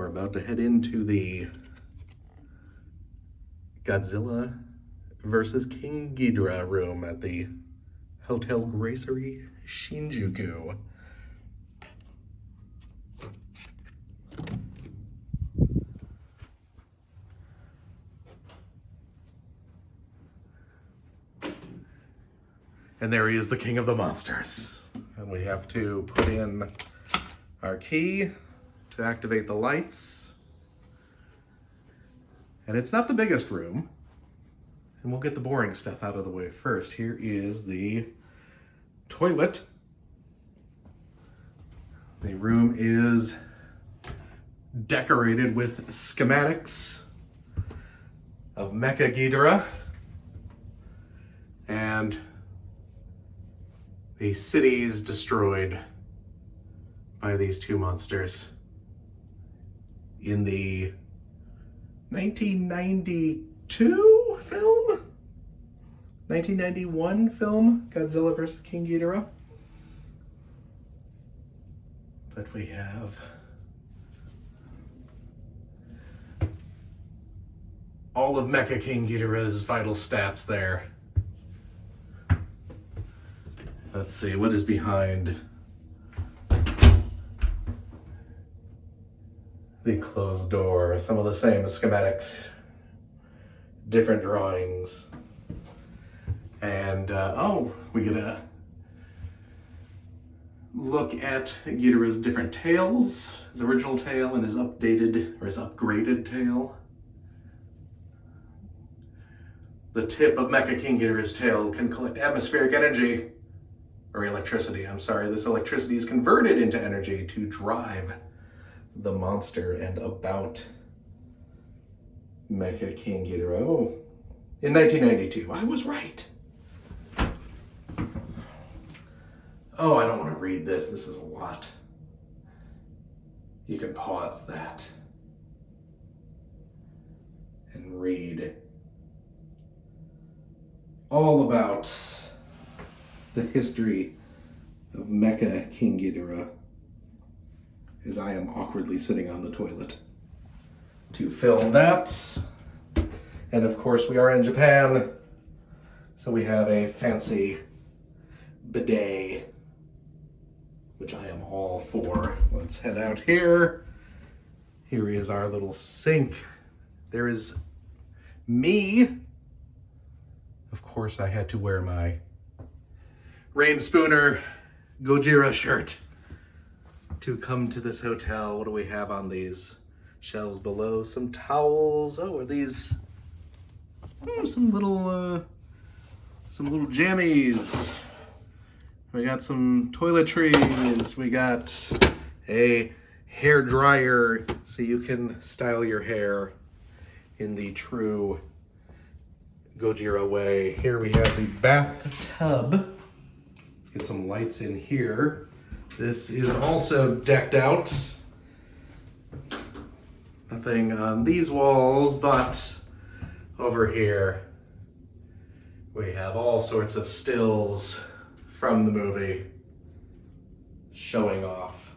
about to head into the Godzilla versus King Ghidorah room at the Hotel Gracery Shinjuku. And there he is, the king of the monsters. And we have to put in our key to activate the lights. And it's not the biggest room. And we'll get the boring stuff out of the way first. Here is the toilet. The room is decorated with schematics of Mecha Ghidorah and the cities destroyed by these two monsters in the 1992 film? 1991 film, Godzilla vs. King Ghidorah. But we have all of Mecha King Ghidorah's vital stats there. Let's see, what is behind the closed door? Some of the same schematics, different drawings. And, we get a look at Ghidorah's different tails, his original tail and his updated, or his upgraded tail. The tip of Mecha King Ghidorah's tail can collect atmospheric energy, or electricity, I'm sorry. This electricity is converted into energy to drive the monster and about Mecha King Ghidorah. Oh, in 1992, I was right. Oh, I don't want to read this. This is a lot. You can pause that and read all about the history of Mecha King Ghidorah as I am awkwardly sitting on the toilet to film that. And of course we are in Japan, so we have a fancy bidet, which I am all for. Let's head out here. Here is our little sink. There is me. Of course I had to wear my Rain Spooner Gojira shirt to come to this hotel. What do we have on these shelves below? Some towels. Oh, are these some little jammies. We got some toiletries. We got a hair dryer so you can style your hair in the true Gojira way. Here we have the bathtub. Let's get some lights in here. This is also decked out. Nothing on these walls, but over here we have all sorts of stills from the movie showing off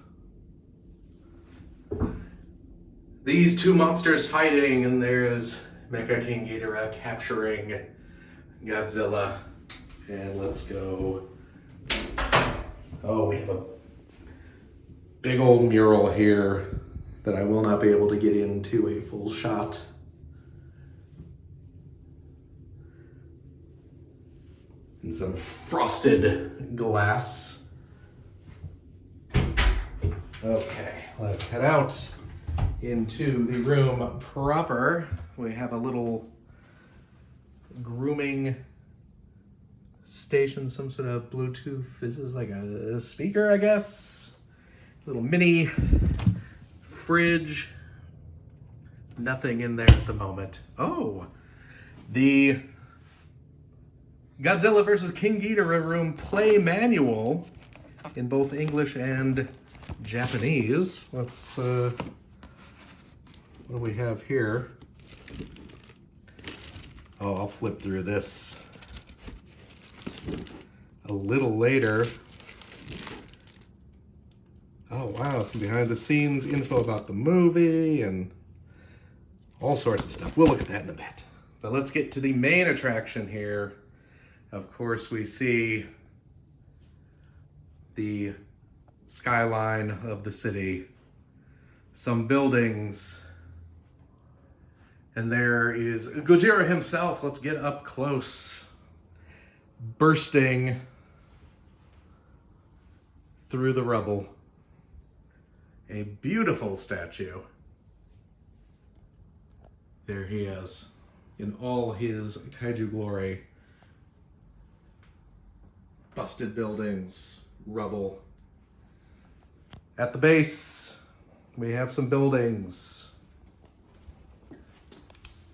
these two monsters fighting, and there's Mecha King Ghidorah capturing Godzilla. And let's go. Oh, we have a big old mural here that I will not be able to get into a full shot. And some frosted glass. Okay, let's head out into the room proper. We have a little grooming station, some sort of Bluetooth. This is like a speaker, I guess. Little mini fridge. Nothing in there at the moment. Oh, the Godzilla vs. King Ghidorah room play manual in both English and Japanese. Let's, what do we have here? Oh, I'll flip through this a little later. Oh wow, some behind the scenes info about the movie and all sorts of stuff. We'll look at that in a bit. But let's get to the main attraction here. Of course, we see the skyline of the city, some buildings, and there is Gojira himself. Let's get up close, bursting through the rubble. A beautiful statue. There he is, in all his kaiju glory. Busted buildings, rubble. At the base, we have some buildings.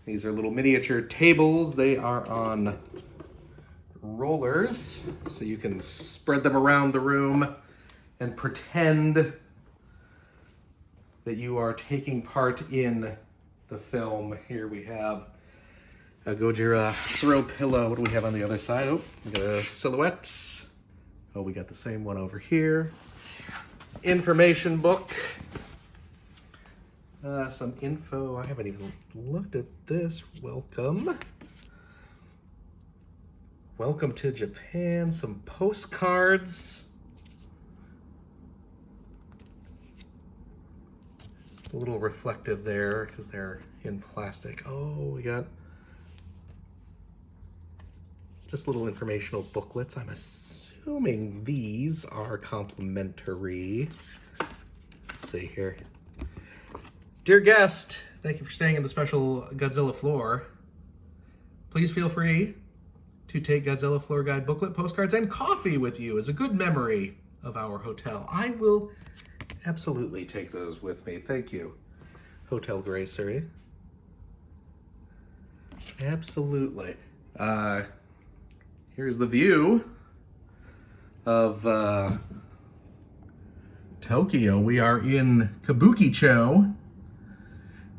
These are little miniature tables. They are on rollers, so you can spread them around the room and pretend that you are taking part in the film. Here we have a Gojira throw pillow. What do we have on the other side? Oh, we got a silhouette. Oh, we got the same one over here. Information book. Some info. I haven't even looked at this. Welcome. Welcome to Japan. Some postcards. It's a little reflective there because they're in plastic. Oh, we got just little informational booklets. I'm assuming these are complimentary. Let's see here. Dear guest, thank you for staying in the special Godzilla Floor. Please feel free to take Godzilla Floor Guide booklet, postcards, and coffee with you as a good memory of our hotel. I will absolutely take those with me. Thank you, Hotel Gracery. Absolutely. Here's the view of Tokyo. We are in Kabukicho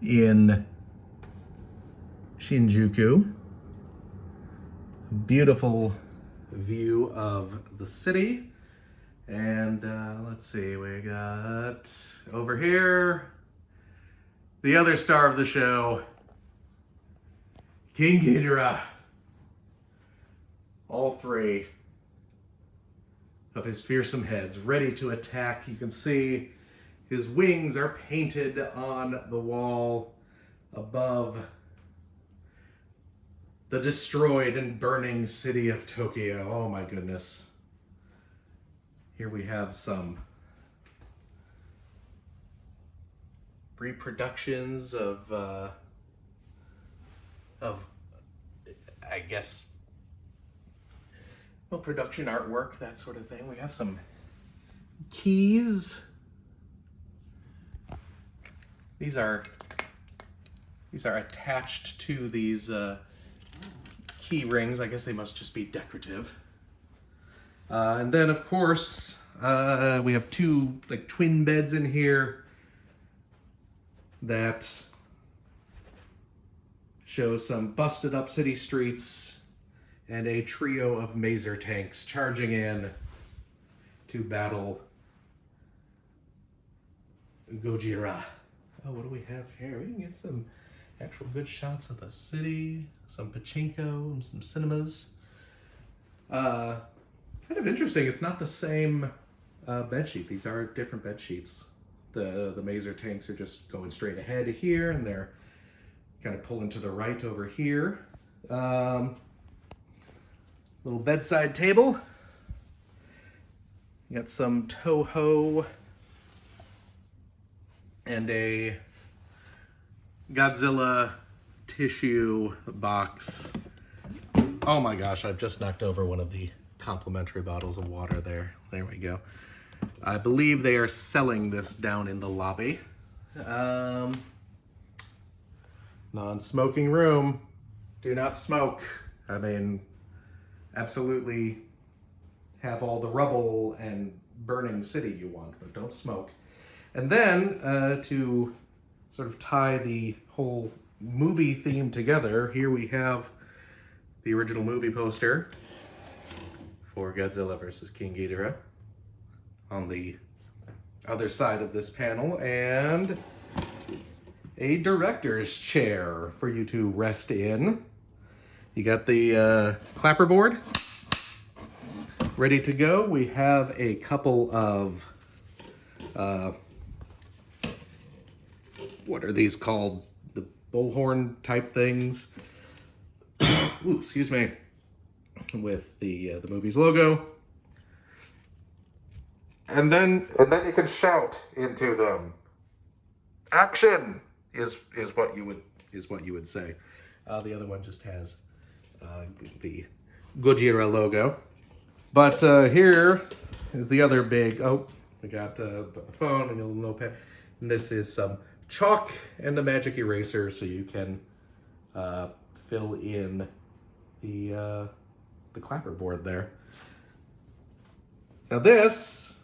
in Shinjuku. Beautiful view of the city. And let's see, we got over here the other star of the show, King Ghidorah. All three of his fearsome heads ready to attack. You can see his wings are painted on the wall above the destroyed and burning city of Tokyo. Oh my goodness. Here we have some reproductions of I guess, well, production artwork, that sort of thing. We have some keys. These are attached to these key rings. I guess they must just be decorative. And then, of course, we have two twin beds in here that show some busted up city streets and a trio of maser tanks charging in to battle Gojira. Oh, what do we have here? We can get some actual good shots of the city, some pachinko, and some cinemas. Kind of interesting. It's not the same bed sheet. These are different bed sheets. The maser tanks are just going straight ahead here, and they're kind of pulling to the right over here. Little bedside table. You got some Toho and a Godzilla tissue box. Oh my gosh, I've just knocked over one of the complimentary bottles of water there. There we go. I believe they are selling this down in the lobby. Non-smoking room. Do not smoke. I mean, absolutely have all the rubble and burning city you want, but don't smoke. And then, to sort of tie the whole movie theme together, here we have the original movie poster for Godzilla vs. King Ghidorah on the other side of this panel, and a director's chair for you to rest in. You got the clapperboard ready to go. We have a couple of, what are these called? The bullhorn type things. Ooh, excuse me. With the movie's logo. And then you can shout into them. Action is what you would say. The other one just has the Godzilla logo. But here is the other big. Oh, we got a phone and a little notepad. And this is some chalk and a magic eraser, so you can fill in the clapperboard there. Now this.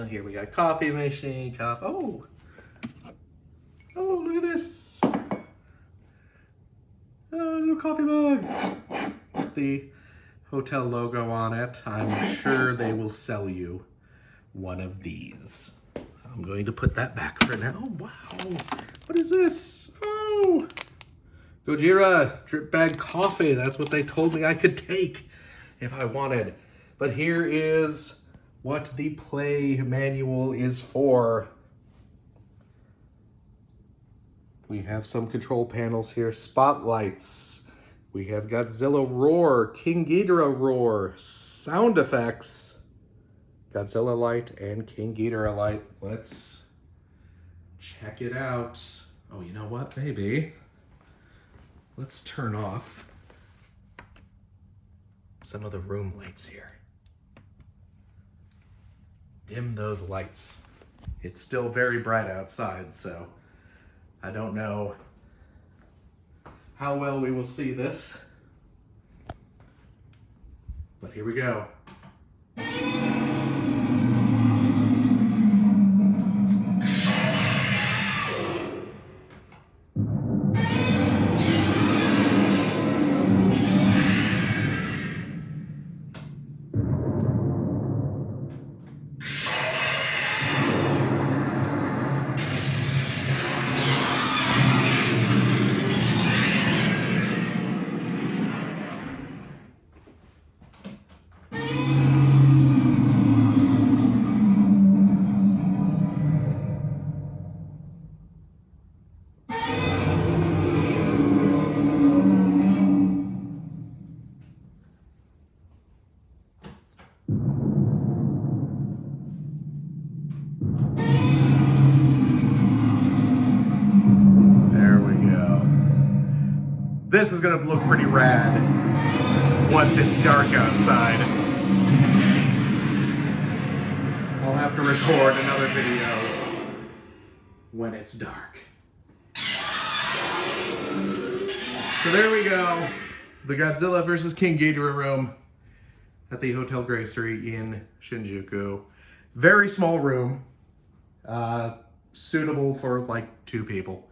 Here we got coffee machine, Oh, look at this. Little coffee mug. The hotel logo on it. I'm sure they will sell you one of these. I'm going to put that back for now. Oh, wow. What is this? Oh, Gojira drip bag coffee. That's what they told me I could take if I wanted. But here is what the play manual is for. We have some control panels here, spotlights. We have Godzilla Roar, King Ghidorah Roar, sound effects, Godzilla light and King Ghidorah light. Let's check it out. Oh, you know what? Maybe let's turn off some of the room lights here. Dim those lights. It's still very bright outside, so I don't know how well we will see this. But here we go. This is gonna look pretty rad once it's dark outside. I'll have to record another video when it's dark. So there we go. The Godzilla vs. King Ghidorah room at the Hotel Gracery in Shinjuku. Very small room, suitable for like 2 people.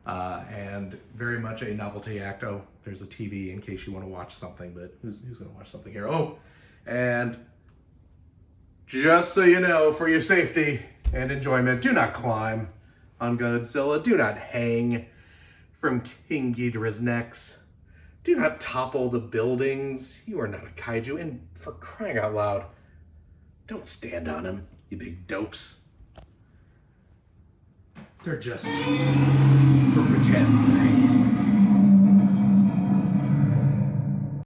And very much a novelty act. Oh, there's a TV in case you want to watch something, but who's going to watch something here? Oh, and just so you know, for your safety and enjoyment, do not climb on Godzilla. Do not hang from King Ghidorah's necks. Do not topple the buildings. You are not a kaiju, and for crying out loud, don't stand on him, you big dopes. They're just for pretend play.